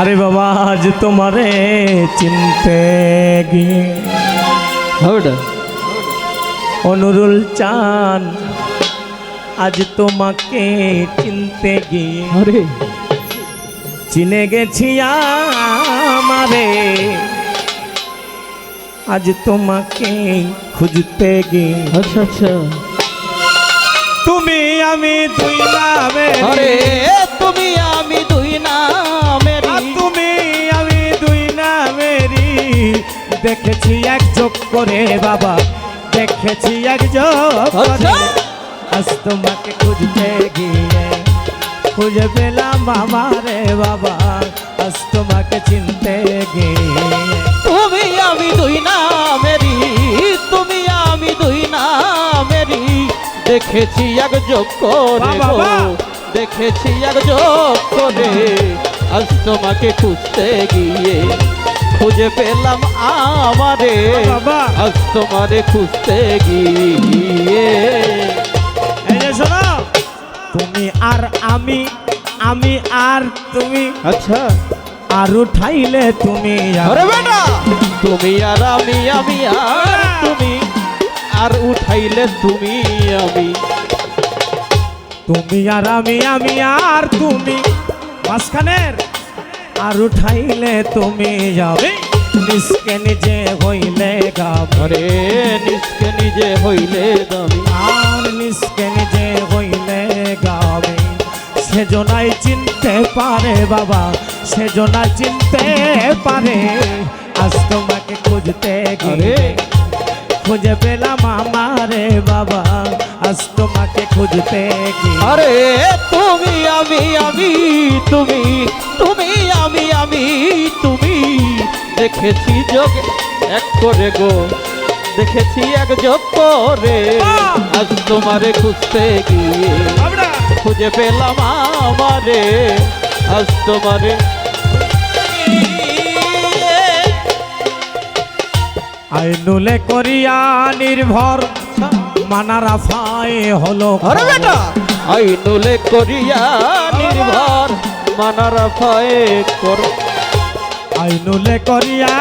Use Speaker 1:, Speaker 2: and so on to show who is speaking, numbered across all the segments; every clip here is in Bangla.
Speaker 1: আরে বাবা আজ তোমারে চিনতে গিয়ে অনুরুল চান আজ তোমাকে চিনতে গিয়ে
Speaker 2: আরে
Speaker 1: চিনে গেছি আমারে আজ তোমাকে খুঁজতে গিয়ে
Speaker 2: আচ্ছা আচ্ছা
Speaker 1: তুমি আমি দুই নামে
Speaker 2: আরে তুমি আমি দুই নামেরি
Speaker 1: তুমি আমি দুই নামেরি দেখেছি এক যোগ করে বাবা দেখেছি এক যোগ করে আজ তোমাকে খুঁজতে গিয়ে খুঁজে পেলাম আমারে বাবা আজ তোমাকে চিনতে গিয়ে
Speaker 2: তুমি আমি দুই নামেরি তুমি আমি দুই নামেরি দেখেছি এক যোগ করে গো দেখেছি এক যোগ করে আজ তোমাকে খুঁজতে গিয়ে খুঁজে পেলাম আমারে আজ তোমারে খুঁজতে গিয়ে
Speaker 1: এই যে শোনো তুমি আর আমি আমি আর তুমি
Speaker 2: আচ্ছা
Speaker 1: আর উঠাইলে তুমি
Speaker 2: আরে বেটা তুমি আর আমি আমি আর তুমি আর উঠাইলে তুমি আমি
Speaker 1: তুমি আর আমি আমি আর তুমি মাঝখানের আর উঠাইলে তুমি যাবে নিজকে নিজে হইলে গাবে
Speaker 2: আরে নিজকে নিজে হইলে দামি
Speaker 1: আর নিজকে নিজে হইলে গাবে সেজনাই চিনতে পারে বাবা সেজনাই চিনতে পারে আজ তোমাকে খুঁজতে গিয়ে খুঁজে পেলাম আমারে বাবা আজ তোমাকে খুঁজতে গিয়ে
Speaker 2: আরে তুমি আমি আমি তুমি তুমি আমি আমি তুমি দেখেছি যোগ এক করে গো দেখেছি এক যোগ করে আজ তোমারে খুঁজতে গিয়ে খুঁজে পেলাম আমারে আজ তোমারে
Speaker 1: আইনুলে করিয়া নির্ভর মানারা ফাই হলো
Speaker 2: আরে বেটা আইনুলে করিয়া নির্ভর মানারা ফায়ে কর
Speaker 1: আইনুলে করিয়া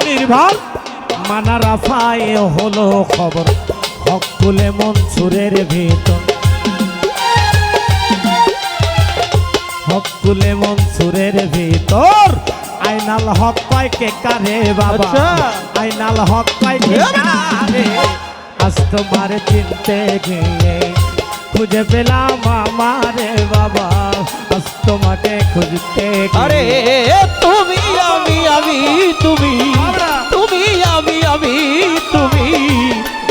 Speaker 1: নির্ভর মানারা ফাই হলো খবর হকুলে মনসুরের ভিতর হকুলে মনসুরের ভিতর আইনাল হক পায় কে কারে বাবা আইনাল হক পায় কে কারে আজ তোমার চিনতে গিয়ে খুঁজে পেলাম আমারে বাবা আজ তোমাকে খুঁজতে
Speaker 2: আরে তুমি আমি আমি তুমি তুমি আমি আমি তুমি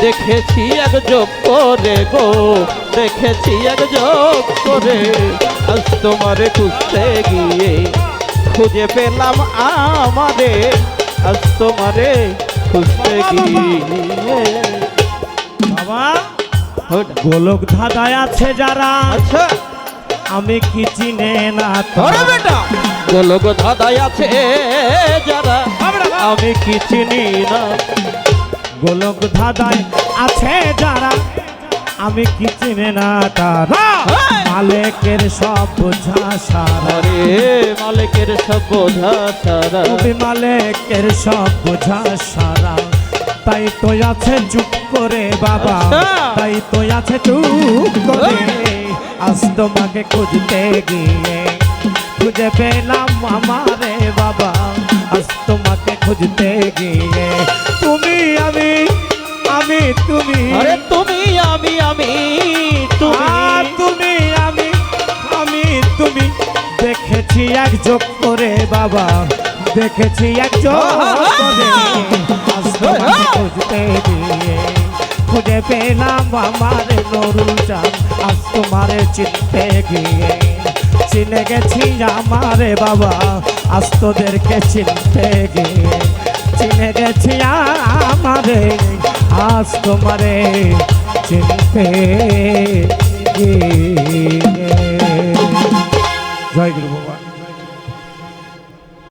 Speaker 2: দেখেছি এক যোগ করে গো দেখেছি এক যোগ করে আজ তোমারে খুঁজতে গিয়ে খুঁজে পেলাম আমারে আজ তোমারে খুঁজতে গিয়ে
Speaker 1: বাবা গোলক ধাঁধায় আছে যারা
Speaker 2: আচ্ছা
Speaker 1: আমি কি চিনে না
Speaker 2: আরে বেটা গোলক ধাঁধায় আছে যারা আমি কি চিনি না
Speaker 1: গোলক ধাঁধায় আছে যারা আমি কি চিনে না তারা মালিকের সব বোঝা সারা
Speaker 2: আরে মালিকের সব বোঝা সারা
Speaker 1: তুমি মালিকের সব বোঝা সারা তাই তো আছে চুপ করে বাবা তাই তো আছে চুপ করে আজ তোমাকে খুঁজতে গিয়ে খুঁজে পেলাম আমারে বাবা আজ তোমাকে খুঁজতে গিয়ে তুমি আমি আমি তুমি
Speaker 2: আরে তুমি আমি আমি
Speaker 1: তুমি আমি আমি তুমি দেখেছি এক যোগ করে বাবা দেখেছি এক যোগ করে আজ তোমাকে খুঁজতে গিয়ে খুঁজে পেলাম আমার নুরুল চাঁদ আজ তোমারে চিনতে গিয়ে চিনে গেছি আমারে বাবা আজ তোদেরকে চিনতে গিয়ে চিনে গেছি আমারে আজ তোমারে চিনতে গিয়ে জয় গুরু বাবা।